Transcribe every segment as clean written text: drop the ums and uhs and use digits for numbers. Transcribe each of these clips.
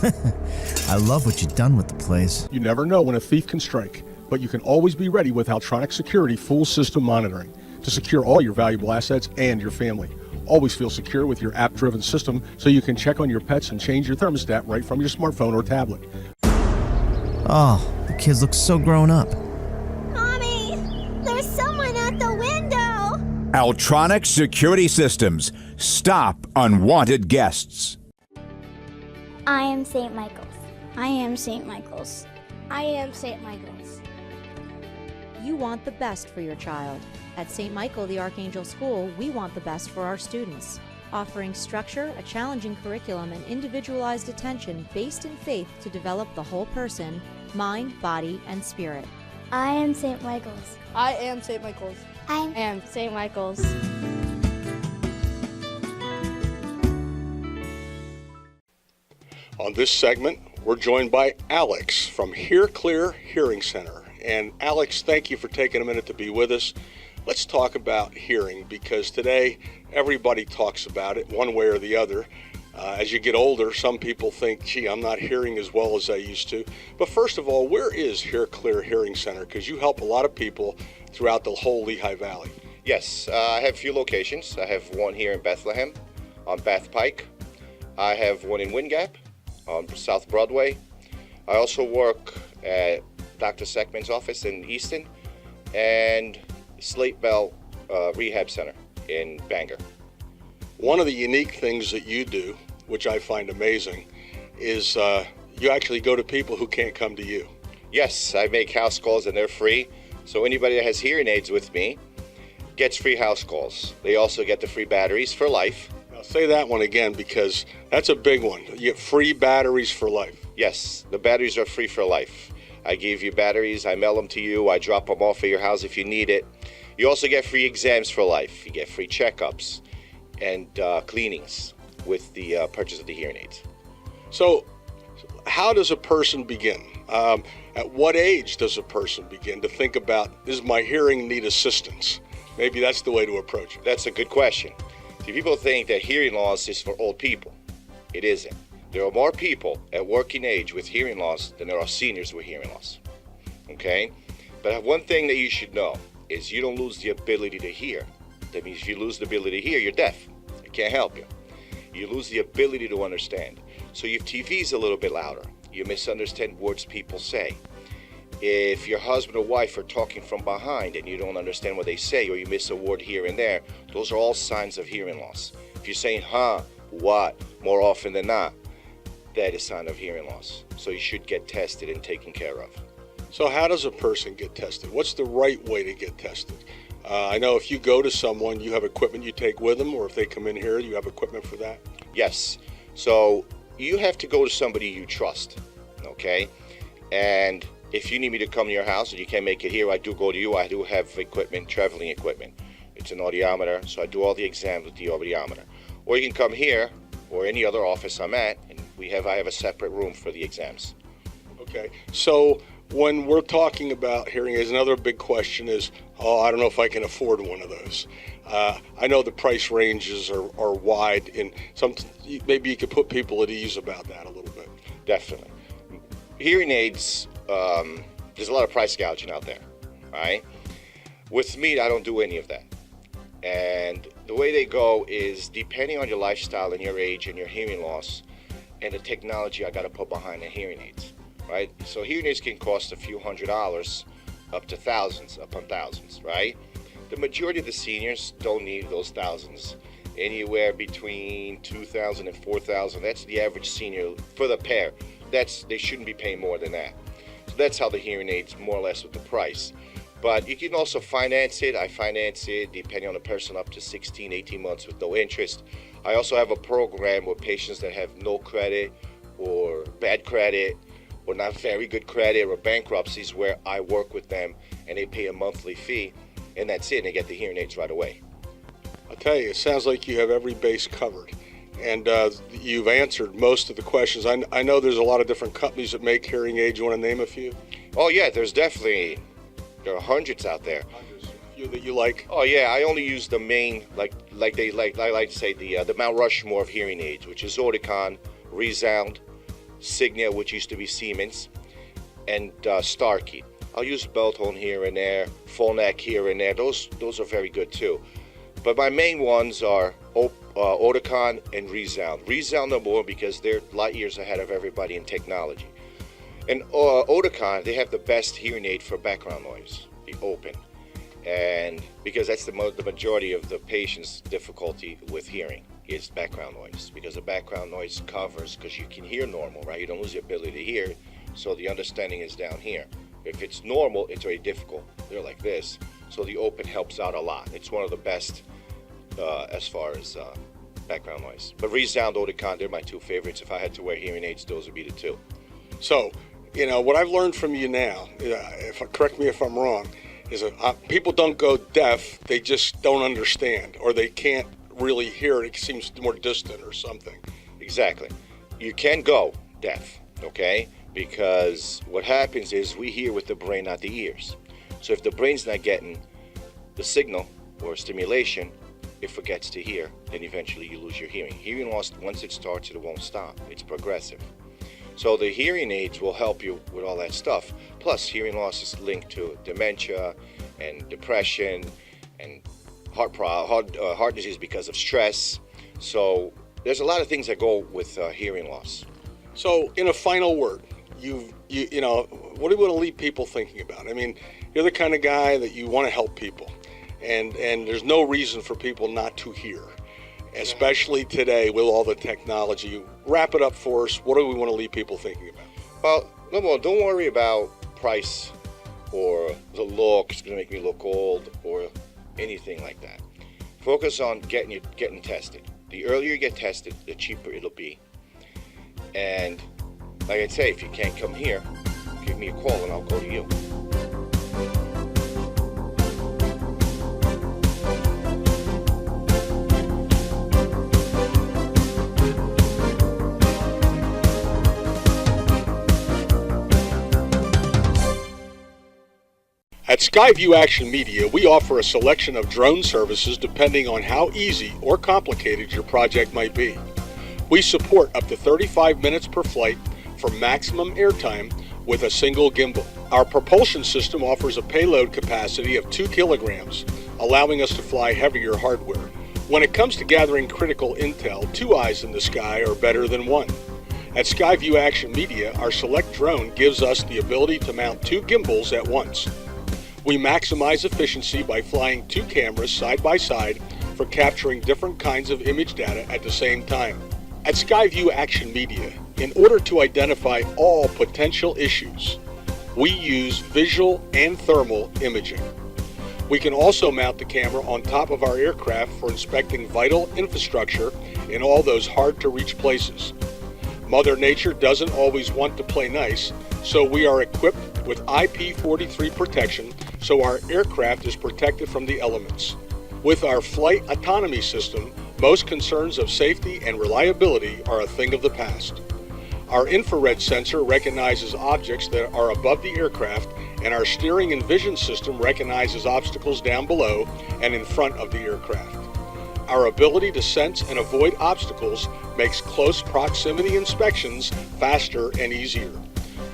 I love what you've done with the place. You never know when a thief can strike, but you can always be ready with Lvtv Security full system monitoring to secure all your valuable assets and your family. Always feel secure with your app-driven system so you can check on your pets and change your thermostat right from your smartphone or tablet. Oh, the kids look so grown up. Mommy, there's someone at the window. Lvtv Security Systems. Stop unwanted guests. I am St. Michael's. I am St. Michael's. I am St. Michael's. You want the best for your child. At St. Michael the Archangel School, we want the best for our students, offering structure, a challenging curriculum, and individualized attention based in faith to develop the whole person, mind, body, and spirit. I am St. Michael's. I am St. Michael's. I am St. Michael's. On this segment, we're joined by Alex from Hear Clear Hearing Center. And Alex, thank you for taking a minute to be with us. Let's talk about hearing, because today everybody talks about it one way or the other. As you get older, some people think, gee, I'm not hearing as well as I used to. But first of all, where is Hear Clear Hearing Center? Because you help a lot of people throughout the whole Lehigh Valley. Yes, I have a few locations. I have one here in Bethlehem on Bath Pike. I have one in Wind Gap on South Broadway. I also work at Dr. Seckman's office in Easton and Slate Bell Rehab Center in Bangor. One of the unique things that you do, which I find amazing, is you actually go to people who can't come to you. Yes, I make house calls and they're free. So anybody that has hearing aids with me gets free house calls. They also get the free batteries for life. Now say that one again, because that's a big one. You get free batteries for life. Yes, the batteries are free for life. I give you batteries, I mail them to you, I drop them off at your house if you need it. You also get free exams for life. You get free checkups and cleanings with the purchase of the hearing aids. So how does a person begin? At what age does a person begin to think about, does my hearing need assistance? Maybe that's the way to approach it. That's a good question. See, people think that hearing loss is for old people. It isn't. There are more people at working age with hearing loss than there are seniors with hearing loss. Okay? But one thing that you should know is you don't lose the ability to hear. That means if you lose the ability to hear, you're deaf. I can't help you. You lose the ability to understand. So your TV's a little bit louder. You misunderstand words people say. If your husband or wife are talking from behind and you don't understand what they say, or you miss a word here and there, those are all signs of hearing loss. If you're saying, huh, what, more often than not, that is a sign of hearing loss. So you should get tested and taken care of. So how does a person get tested? What's the right way to get tested? I know if you go to someone, you have equipment you take with them, or if they come in here, you have equipment for that? Yes. So you have to go to somebody you trust, okay? And if you need me to come to your house and you can't make it here, I do go to you. I do have equipment, traveling equipment. It's an audiometer, so I do all the exams with the audiometer. Or you can come here or any other office I'm at, and I have a separate room for the exams. Okay. So when we're talking about hearing aids, another big question is, I don't know if I can afford one of those. I know the price ranges are wide, and maybe you could put people at ease about that a little bit. Definitely. Hearing aids, there's a lot of price gouging out there, right? With me, I don't do any of that. And the way they go is depending on your lifestyle and your age and your hearing loss and the technology I got to put behind the hearing aids, right? So hearing aids can cost a few $100s up to thousands upon thousands, right? The majority of the seniors don't need those thousands. Anywhere between $2,000 and $4,000, that's the average senior for the pair. They shouldn't be paying more than that. So that's how the hearing aids, more or less, with the price. But you can also finance it. I finance it, depending on the person, up to 16, 18 months with no interest. I also have a program with patients that have no credit or bad credit or not very good credit or bankruptcies, where I work with them and they pay a monthly fee, and that's it, and they get the hearing aids right away. I'll tell you, it sounds like you have every base covered. And you've answered most of the questions. I know there's a lot of different companies that make hearing aids. You want to name a few? Oh yeah, there are hundreds out there. Hundreds. A few that you like? Oh yeah, I only use the main, I like to say the Mount Rushmore of hearing aids, which is Audicon, Resound, Signia, which used to be Siemens, and Starkey. I'll use Beltone here and there, Phonak here and there. Those are very good too. But my main ones are Oticon and Resound. Resound number one because they're light years ahead of everybody in technology. And Oticon, they have the best hearing aid for background noise, the open. And because that's the majority of the patient's difficulty with hearing is background noise. Because the background noise covers, because you can hear normal, right? You don't lose the ability to hear, so the understanding is down here. If it's normal, it's very difficult. They're like this. So the open helps out a lot. It's one of the best as far as background noise. But Resound, Oticon, they're my two favorites. If I had to wear hearing aids, those would be the two. So, what I've learned from you now, correct me if I'm wrong, is people don't go deaf, they just don't understand, or they can't really hear it. It seems more distant or something. Exactly. You can go deaf, okay? Because what happens is we hear with the brain, not the ears. So if the brain's not getting the signal or stimulation, it forgets to hear, then eventually you lose your hearing. Hearing loss, once it starts, it won't stop. It's progressive. So the hearing aids will help you with all that stuff. Plus, hearing loss is linked to dementia and depression and heart disease because of stress. So there's a lot of things that go with hearing loss. So, in a final word, what do you want to leave people thinking about? I mean, you're the kind of guy that you want to help people, and there's no reason for people not to hear, especially today with all the technology. Wrap it up for us. What do we want to leave people thinking about? Well, number one, don't worry about price or the look. It's going to make me look old or anything like that. Focus on getting tested. The earlier you get tested, the cheaper it'll be. And like I say, if you can't come here, give me a call and I'll go to you. At Skyview Action Media, we offer a selection of drone services depending on how easy or complicated your project might be. We support up to 35 minutes per flight for maximum airtime with a single gimbal. Our propulsion system offers a payload capacity of 2 kilograms, allowing us to fly heavier hardware. When it comes to gathering critical intel, 2 eyes in the sky are better than 1. At Skyview Action Media, our select drone gives us the ability to mount 2 gimbals at once. We maximize efficiency by flying 2 cameras side by side for capturing different kinds of image data at the same time. At Skyview Action Media, in order to identify all potential issues, we use visual and thermal imaging. We can also mount the camera on top of our aircraft for inspecting vital infrastructure in all those hard-to-reach places. Mother Nature doesn't always want to play nice, so we are equipped with IP43 protection so our aircraft is protected from the elements. With our flight autonomy system, most concerns of safety and reliability are a thing of the past. Our infrared sensor recognizes objects that are above the aircraft, and our steering and vision system recognizes obstacles down below and in front of the aircraft. Our ability to sense and avoid obstacles makes close proximity inspections faster and easier.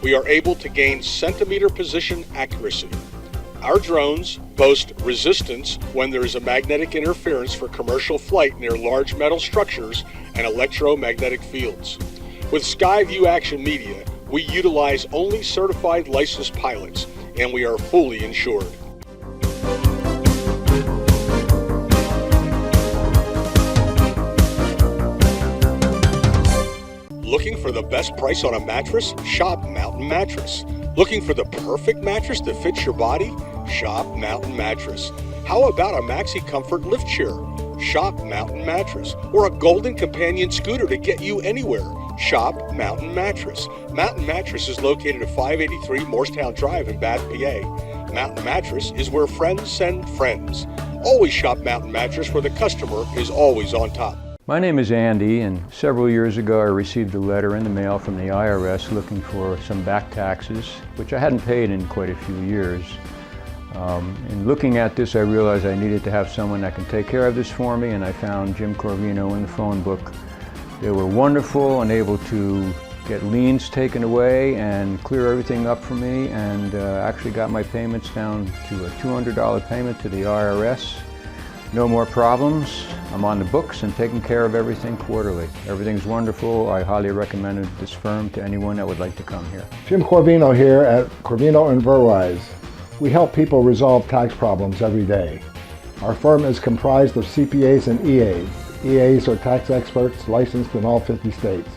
We are able to gain centimeter position accuracy. Our drones boast resistance when there is a magnetic interference for commercial flight near large metal structures and electromagnetic fields. With Skyview Action Media, we utilize only certified licensed pilots, and we are fully insured. Looking for the best price on a mattress? Shop Mountain Mattress. Looking for the perfect mattress that fits your body? Shop Mountain Mattress. How about a Maxi Comfort lift chair? Shop Mountain Mattress. Or a Golden Companion scooter to get you anywhere? Shop Mountain Mattress. Mountain Mattress is located at 583 Morristown Drive in Bath, PA. Mountain Mattress is where friends send friends. Always shop Mountain Mattress where the customer is always on top. My name is Andy, and several years ago I received a letter in the mail from the IRS looking for some back taxes, which I hadn't paid in quite a few years. In looking at this, I realized I needed to have someone that can take care of this for me, and I found Jim Corvino in the phone book. They were wonderful and able to get liens taken away and clear everything up for me, and actually got my payments down to a $200 payment to the IRS. No more problems. I'm on the books and taking care of everything quarterly. Everything's wonderful. I highly recommend this firm to anyone that would like to come here. Jim Corvino here at Corvino & Verwise. We help people resolve tax problems every day. Our firm is comprised of CPAs and EAs. EAs are tax experts licensed in all 50 states.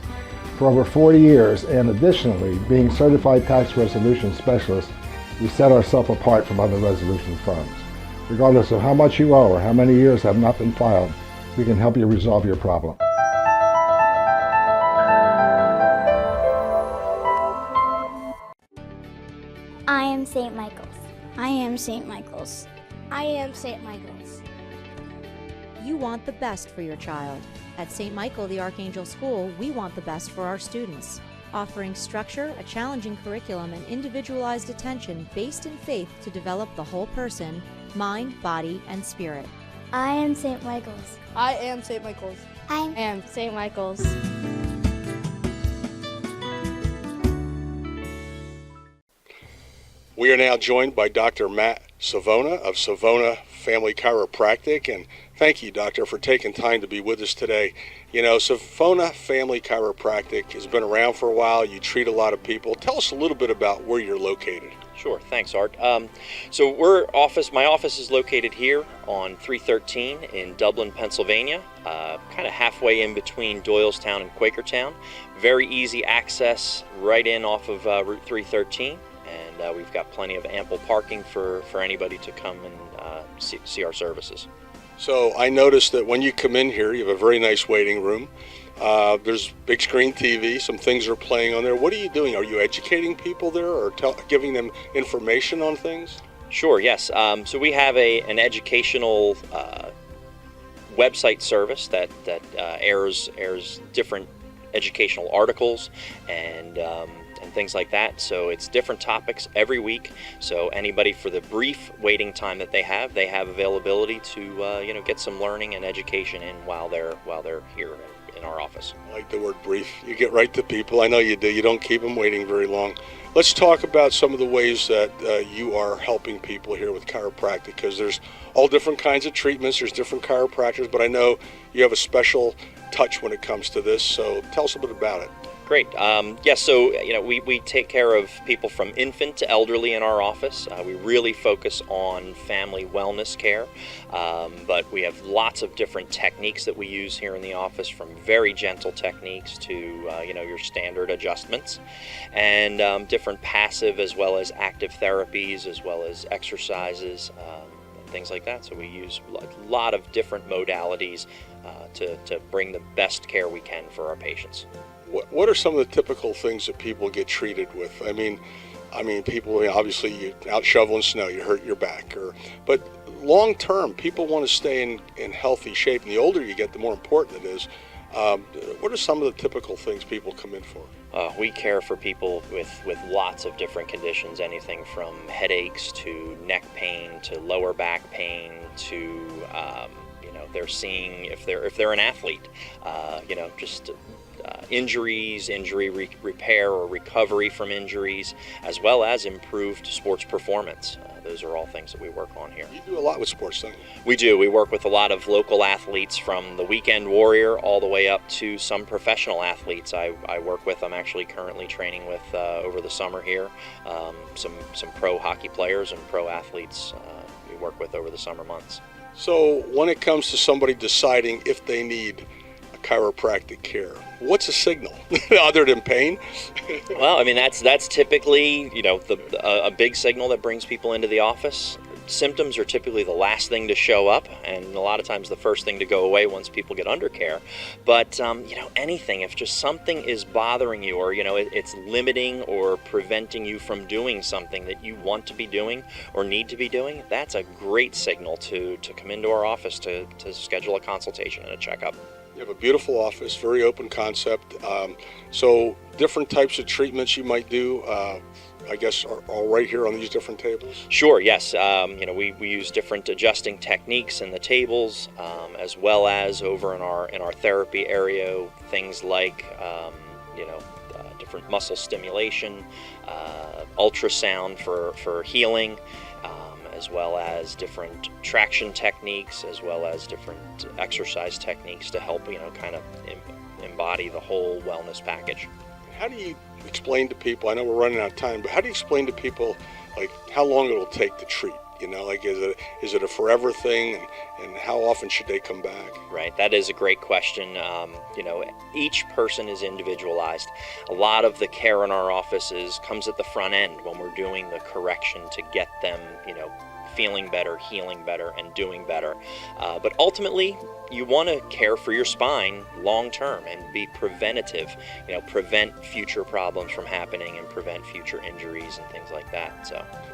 For over 40 years, and additionally, being certified tax resolution specialists, we set ourselves apart from other resolution firms. Regardless of how much you owe or how many years have not been filed, we can help you resolve your problem. I am St. Michael's. I am St. Michael's. I am St. Michael's. You want the best for your child. At St. Michael the Archangel School, we want the best for our students. Offering structure, a challenging curriculum, and individualized attention based in faith to develop the whole person, mind, body, and spirit. I am St. Michael's. I am St. Michael's. I I am St. Michael's. We are now joined by Dr. Matt Savona of Savona Family Chiropractic, and thank you, Doctor, for taking time to be with us today. You know, Savona Family Chiropractic has been around for a while. You treat a lot of people. Tell us a little bit about where you're located. Sure, thanks, Art. So my office is located here on 313 in Dublin, Pennsylvania, kind of halfway in between Doylestown and Quakertown. Very easy access right in off of Route 313. And we've got plenty of ample parking for anybody to come and see our services. So I noticed that when you come in here, you have a very nice waiting room. There's big screen TV, some things are playing on there. What are you doing? Are you educating people there or giving them information on things? Sure, yes. So we have an educational website service that airs different educational articles and things like that. So it's different topics every week. So anybody, for the brief waiting time that they have availability to get some learning and education in while they're here in our office. I like the word brief. You get right to people. I know you do. You don't keep them waiting very long. Let's talk about some of the ways that you are helping people here with chiropractic, because there's all different kinds of treatments. There's different chiropractors, but I know you have a special touch when it comes to this. So tell us a bit about it. Great. Yes, so we take care of people from infant to elderly in our office. We really focus on family wellness care, but we have lots of different techniques that we use here in the office, from very gentle techniques to your standard adjustments, and different passive as well as active therapies, as well as exercises, things like that. So we use a lot of different modalities to bring the best care we can for our patients. What are some of the typical things that people get treated with? I mean, people, obviously, you out shoveling snow, you hurt your back, but long term, people want to stay in healthy shape, and the older you get, the more important it is. What are some of the typical things people come in for? We care for people with lots of different conditions, anything from headaches to neck pain to lower back pain to they're seeing, if they're an athlete, just injuries, injury repair or recovery from injuries, as well as improved sports performance. Those are all things that we work on here. You do a lot with sports, don't you? We do. We work with a lot of local athletes, from the weekend warrior all the way up to some professional athletes I work with. I'm actually currently training with, over the summer here, some pro hockey players and pro athletes we work with over the summer months. So when it comes to somebody deciding if they need chiropractic care, what's a signal other than pain? Well, I mean, that's typically a big signal that brings people into the office. Symptoms are typically the last thing to show up, and a lot of times the first thing to go away once people get under care. But anything, if just something is bothering you, or it's limiting or preventing you from doing something that you want to be doing or need to be doing, that's a great signal to come into our office to schedule a consultation and a checkup. You have a beautiful office, very open concept. So different types of treatments you might do, I guess, are all right here on these different tables? Sure, yes. We use different adjusting techniques in the tables, as well as over in our therapy area, things like different muscle stimulation, ultrasound for healing, as well as different traction techniques, as well as different exercise techniques to help, kind of embody the whole wellness package. How do you explain to people, I know we're running out of time, but how do you explain to people like how long it'll take to treat? Like is it a forever thing, and how often should they come back? Right, that is a great question. Each person is individualized. A lot of the care in our offices comes at the front end when we're doing the correction to get them, feeling better, healing better, and doing better. But ultimately, you want to care for your spine long term and be preventative, prevent future problems from happening and prevent future injuries and things like that.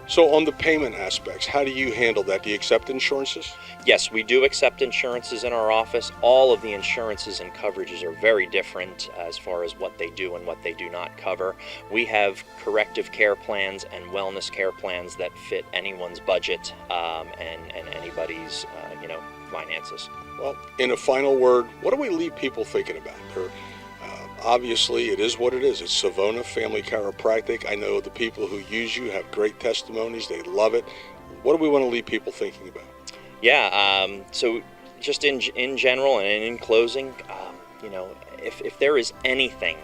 So on the payment aspects, how do you handle that? Do you accept insurances? Yes, we do accept insurances in our office. All of the insurances and coverages are very different as far as what they do and what they do not cover. We have corrective care plans and wellness care plans that fit anyone's budget and anybody's finances. Well, in a final word, what do we leave people thinking about? Obviously, it is what it is. It's Savona Family Chiropractic. I know the people who use you have great testimonies. They love it. What do we want to leave people thinking about? Yeah, so just in general and in closing, if there is anything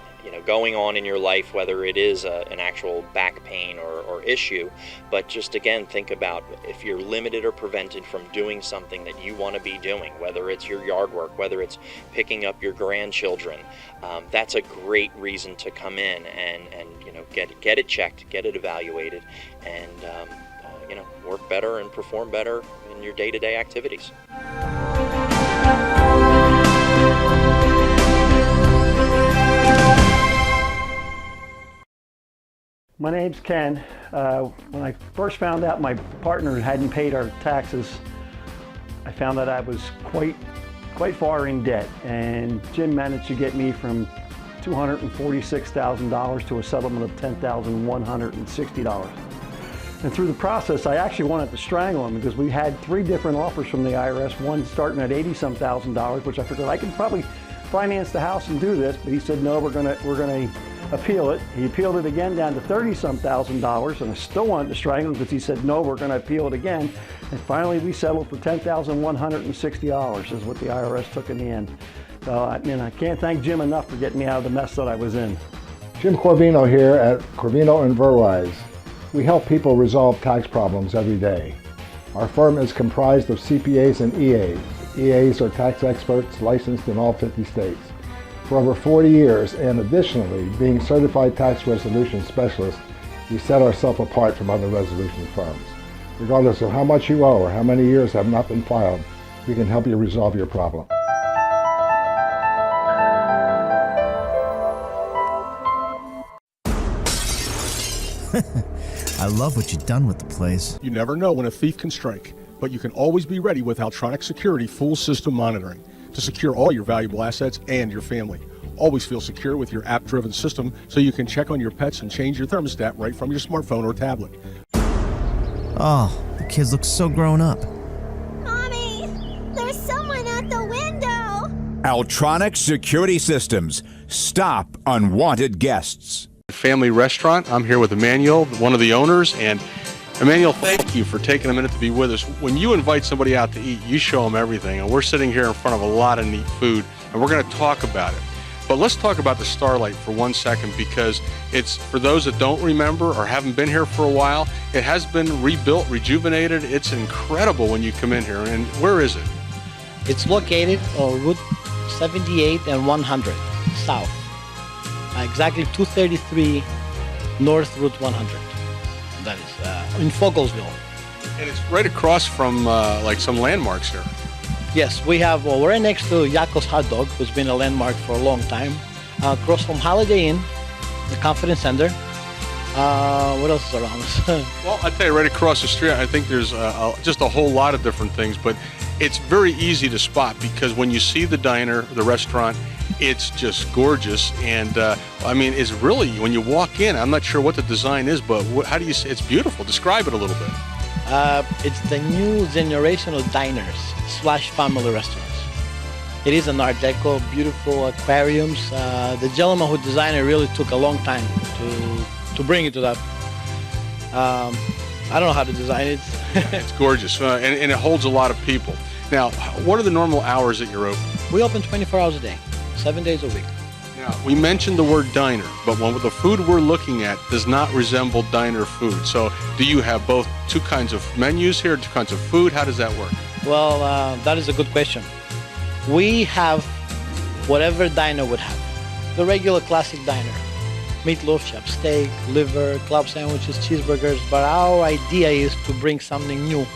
going on in your life, whether it is an actual back pain or issue, but just again think about if you're limited or prevented from doing something that you want to be doing, whether it's your yard work, whether it's picking up your grandchildren, that's a great reason to come in and get it checked, get it evaluated, and work better and perform better in your day-to-day activities. My name's Ken. When I first found out my partner hadn't paid our taxes, I found that I was quite far in debt, and Jim managed to get me from $246,000 to a settlement of $10,160. And through the process, I actually wanted to strangle him because we had 3 different offers from the IRS, one starting at $80-some thousand, which I figured I could probably finance the house and do this, but he said, no, we're gonna appeal it. He appealed it again down to $30-some thousand, and I still wanted to strangle him because he said, no, we're going to appeal it again. And finally, we settled for $10,160 is what the IRS took in the end. So I can't thank Jim enough for getting me out of the mess that I was in. Jim Corvino here at Corvino & Verwise. We help people resolve tax problems every day. Our firm is comprised of CPAs and EAs. EAs are tax experts licensed in all 50 states. For over 40 years, and additionally, being certified tax resolution specialists, we set ourselves apart from other resolution firms. Regardless of how much you owe or how many years have not been filed, we can help you resolve your problem. I love what you've done with the place. You never know when a thief can strike, but you can always be ready with Lvtv Security full system monitoring to secure all your valuable assets and your family. Always feel secure with your app-driven system so you can check on your pets and change your thermostat right from your smartphone or tablet. Oh, the kids look so grown up. Mommy, there's someone at the window. Lvtv Security Systems. Stop unwanted guests. Family Restaurant. I'm here with Emmanuel, one of the owners, and Emmanuel, thank you for taking a minute to be with us. When you invite somebody out to eat, you show them everything, and we're sitting here in front of a lot of neat food, and we're going to talk about it. But let's talk about the Starlight for 1 second, because it's, for those that don't remember or haven't been here for a while, it has been rebuilt, rejuvenated. It's incredible when you come in here. And where is it? It's located on Route 78 and 100 South, exactly 233 North Route 100. That is in Fogelsville. And it's right across from like some landmarks here. Yes, we have, we're right next to Yakko's Hot Dog, who's been a landmark for a long time. Across from Holiday Inn, the Conference Center. What else is around us? Well, I tell you, right across the street, I think there's just a whole lot of different things, but it's very easy to spot because when you see the diner, the restaurant, it's just gorgeous. And I mean, it's really, when you walk in, I'm not sure what the design is, but how do you say, it's beautiful. Describe it a little bit. It's the new generation of diners / family restaurants. It is an Art Deco, beautiful aquariums. The gentleman who designed it really took a long time to bring it to that. I don't know how to design it. It's gorgeous, and it holds a lot of people. Now, what are the normal hours that you're open? We open 24 hours a day, 7 days a week. Now, we mentioned the word diner, but the food we're looking at does not resemble diner food. So do you have both two kinds of menus here, two kinds of food? How does that work? Well, that is a good question. We have whatever diner would have. The regular classic diner. Meatloaf, chop steak, liver, club sandwiches, cheeseburgers. But our idea is to bring something new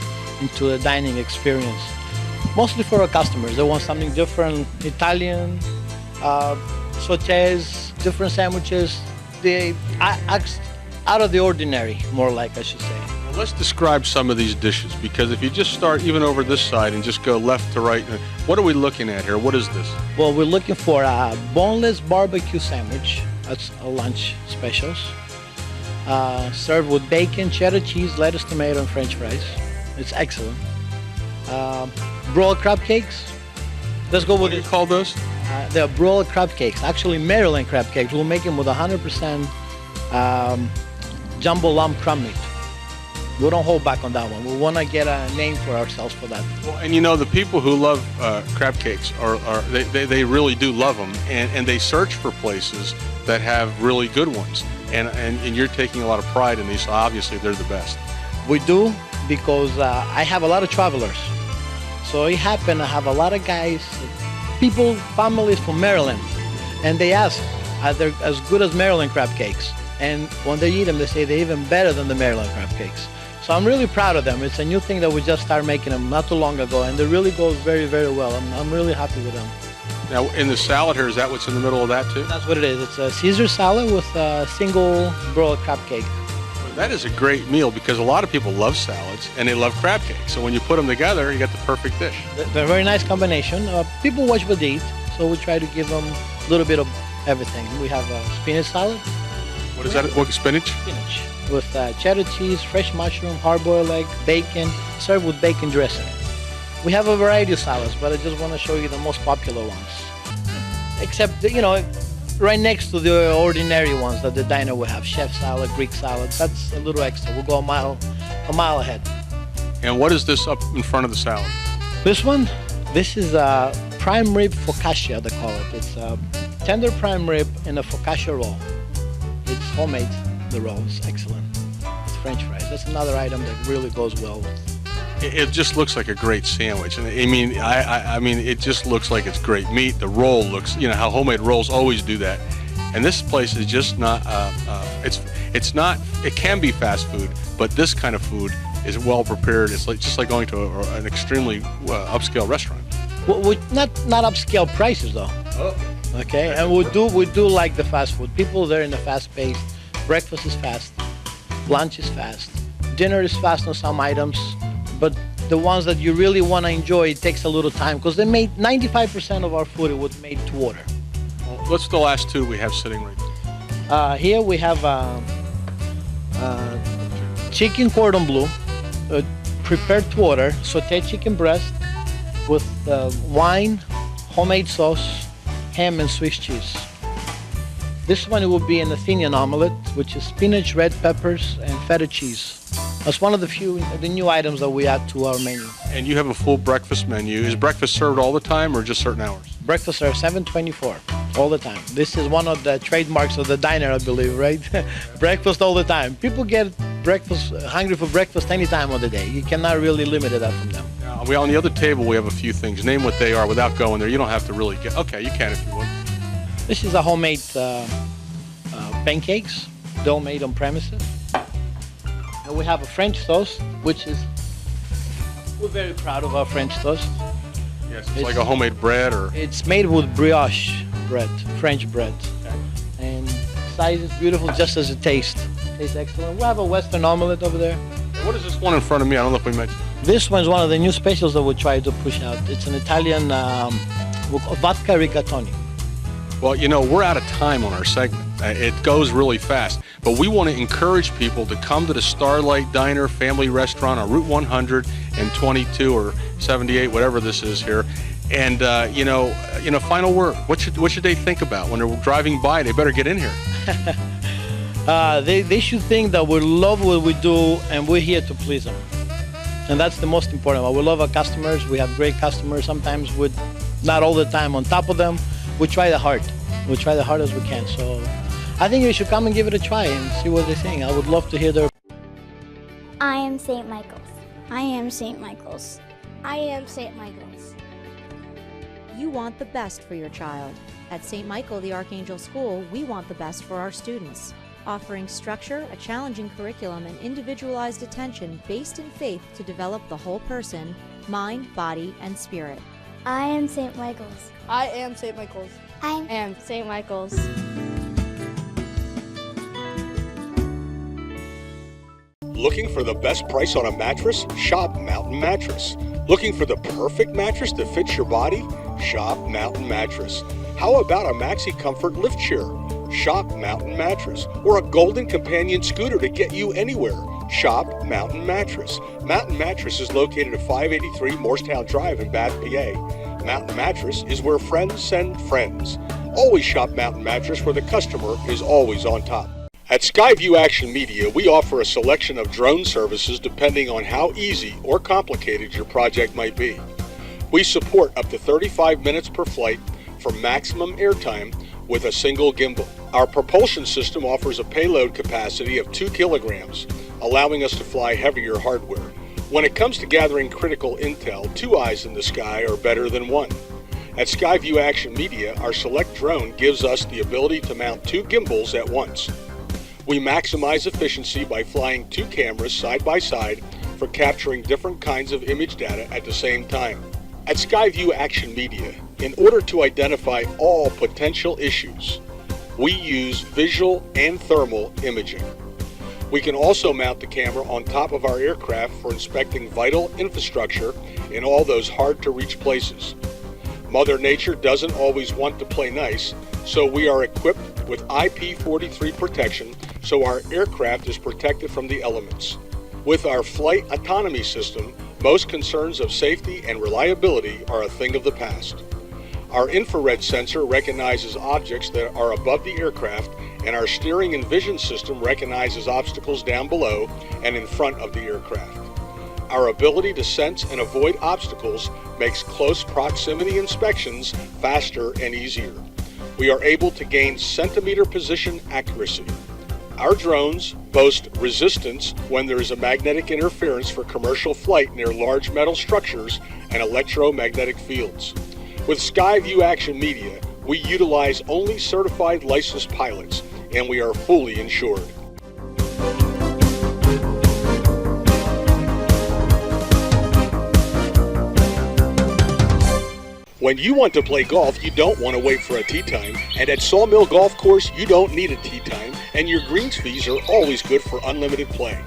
into the dining experience. Mostly for our customers. They want something different, Italian, sautés, different sandwiches. They out of the ordinary, more like I should say. Well, let's describe some of these dishes, because if you just start even over this side and just go left to right, what are we looking at here? What is this? Well, we're looking for a boneless barbecue sandwich. That's a lunch specials. Served with bacon, cheddar cheese, lettuce, tomato, and French fries. It's excellent. Broiled crab cakes. Let's go with What do you call those? They're broiled crab cakes. Actually, Maryland crab cakes. We'll make them with 100% jumbo lump crumb meat. We don't hold back on that one. We want to get a name for ourselves for that. Well, and you know, the people who love crab cakes they really do love them, and they search for places that have really good ones. And you're taking a lot of pride in these, so obviously they're the best. We do, because I have a lot of travelers. So it happened to have a lot of guys, people, families from Maryland, and they ask, are they as good as Maryland crab cakes? And when they eat them, they say they're even better than the Maryland crab cakes. So I'm really proud of them. It's a new thing that we just started making them not too long ago, and they really go very, very well. I'm really happy with them. Now, in the salad here, is that what's in the middle of that too? That's what it is. It's a Caesar salad with a single broiled crab cake. That is a great meal, because a lot of people love salads and they love crab cakes. So when you put them together, you get the perfect dish. They're a very nice combination. People watch what they eat, so we try to give them a little bit of everything. We have a spinach salad. What is that? What, spinach? Spinach with cheddar cheese, fresh mushroom, hard-boiled egg, bacon, served with bacon dressing. We have a variety of salads, but I just want to show you the most popular ones. Except, you know, right next to the ordinary ones that the diner will have. Chef salad, Greek salad, that's a little extra. We'll go a mile ahead. And what is this up in front of the salad? This is a prime rib focaccia, they call it. It's a tender prime rib in a focaccia roll. It's homemade, the roll is excellent. With French fries. That's another item that really goes well with. It just looks like a great sandwich, and I mean, it just looks like it's great meat. The roll looks, you know, how homemade rolls always do that, and this place is just not. It's not. It can be fast food, but this kind of food is well prepared. It's just like going to an extremely upscale restaurant. Well, not upscale prices though. Oh. Okay, and we do like the fast food. People there in the fast pace. Breakfast is fast, lunch is fast, dinner is fast on some items. But the ones that you really want to enjoy, it takes a little time, because they made 95% of our food was made to order. Well, what's the last two we have sitting right there? Here we have chicken cordon bleu, prepared to order, sauteed chicken breast with wine, homemade sauce, ham, and Swiss cheese. This one will be an Athenian omelet, which is spinach, red peppers, and feta cheese. That's one of the new items that we add to our menu. And you have a full breakfast menu. Is breakfast served all the time or just certain hours? Breakfast served 7/24, all the time. This is one of the trademarks of the diner, I believe, right? Breakfast all the time. People get breakfast, hungry for breakfast any time of the day. You cannot really limit it up from them. On the other table, we have a few things. Name what they are without going there. You don't have to really get. Okay, you can if you want. This is a homemade pancakes, dough made on premises. And we have a French toast, which is, we're very proud of our French toast. Yes, it's like a homemade bread, or? It's made with brioche bread, French bread. Okay. And size is beautiful, just as it tastes. Tastes excellent. We have a Western omelet over there. What is this one in front of me? I don't know if we mentioned. This one's one of the new specials that we try to push out. It's an Italian vodka rigatoni. Well, you know, we're out of time on our segment. It goes really fast. But we want to encourage people to come to the Starlight Diner Family Restaurant on Route 100 and 22 or 78, whatever this is here. And final word. What should they think about when they're driving by? They better get in here. They should think that we love what we do and we're here to please them. And that's the most important. We love our customers. We have great customers. Sometimes we're not all the time on top of them. We try the hard. We try the hard as we can. So I think you should come and give it a try and see what they think. I would love to hear their... I am St. Michael's. I am St. Michael's. I am St. Michael's. You want the best for your child. At St. Michael the Archangel School, we want the best for our students. Offering structure, a challenging curriculum, and individualized attention based in faith to develop the whole person, mind, body, and spirit. I am St. Michael's. I am St. Michael's. I am St. Michael's. Looking for the best price on a mattress? Shop Mountain Mattress. Looking for the perfect mattress that fits your body? Shop Mountain Mattress. How about a Maxi Comfort lift chair? Shop Mountain Mattress. Or a Golden Companion scooter to get you anywhere? Shop Mountain Mattress. Mountain Mattress is located at 583 Morristown Drive in Bath, PA. Mountain Mattress is where friends send friends. Always shop Mountain Mattress, where the customer is always on top. At Skyview Action Media, we offer a selection of drone services depending on how easy or complicated your project might be. We support up to 35 minutes per flight for maximum airtime with a single gimbal. Our propulsion system offers a payload capacity of 2 kilograms, allowing us to fly heavier hardware. When it comes to gathering critical intel, 2 eyes in the sky are better than 1. At Skyview Action Media, our select drone gives us the ability to mount 2 gimbals at once. We maximize efficiency by flying 2 cameras side by side for capturing different kinds of image data at the same time. At Skyview Action Media, in order to identify all potential issues, we use visual and thermal imaging. We can also mount the camera on top of our aircraft for inspecting vital infrastructure in all those hard-to-reach places. Mother Nature doesn't always want to play nice, so we are equipped with IP43 protection so our aircraft is protected from the elements. With our flight autonomy system, most concerns of safety and reliability are a thing of the past. Our infrared sensor recognizes objects that are above the aircraft, and our steering and vision system recognizes obstacles down below and in front of the aircraft. Our ability to sense and avoid obstacles makes close proximity inspections faster and easier. We are able to gain centimeter position accuracy. Our drones boast resistance when there is a magnetic interference for commercial flight near large metal structures and electromagnetic fields. With Skyview Action Media, we utilize only certified licensed pilots, and we are fully insured. When you want to play golf, you don't want to wait for a tee time, and at Sawmill Golf Course, you don't need a tee time, and your greens fees are always good for unlimited play.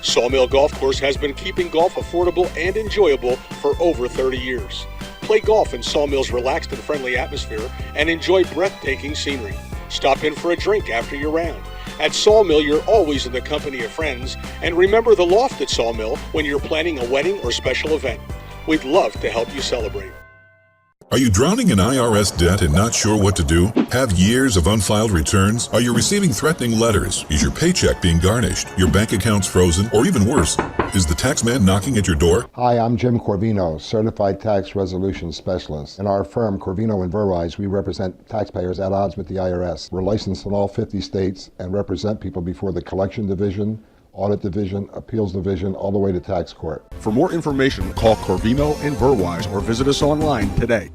Sawmill Golf Course has been keeping golf affordable and enjoyable for over 30 years. Play golf in Sawmill's relaxed and friendly atmosphere and enjoy breathtaking scenery. Stop in for a drink after your round. At Sawmill, you're always in the company of friends, and remember the loft at Sawmill when you're planning a wedding or special event. We'd love to help you celebrate. Are you drowning in IRS debt and not sure what to do? Have years of unfiled returns? Are you receiving threatening letters? Is your paycheck being garnished? Your bank accounts frozen? Or even worse, is the tax man knocking at your door? Hi, I'm Jim Corvino, Certified Tax Resolution Specialist. In our firm, Corvino & Verwise, we represent taxpayers at odds with the IRS. We're licensed in all 50 states and represent people before the Collection Division, Audit Division, Appeals Division, all the way to tax court. For more information, call Corvino & Verwise or visit us online today.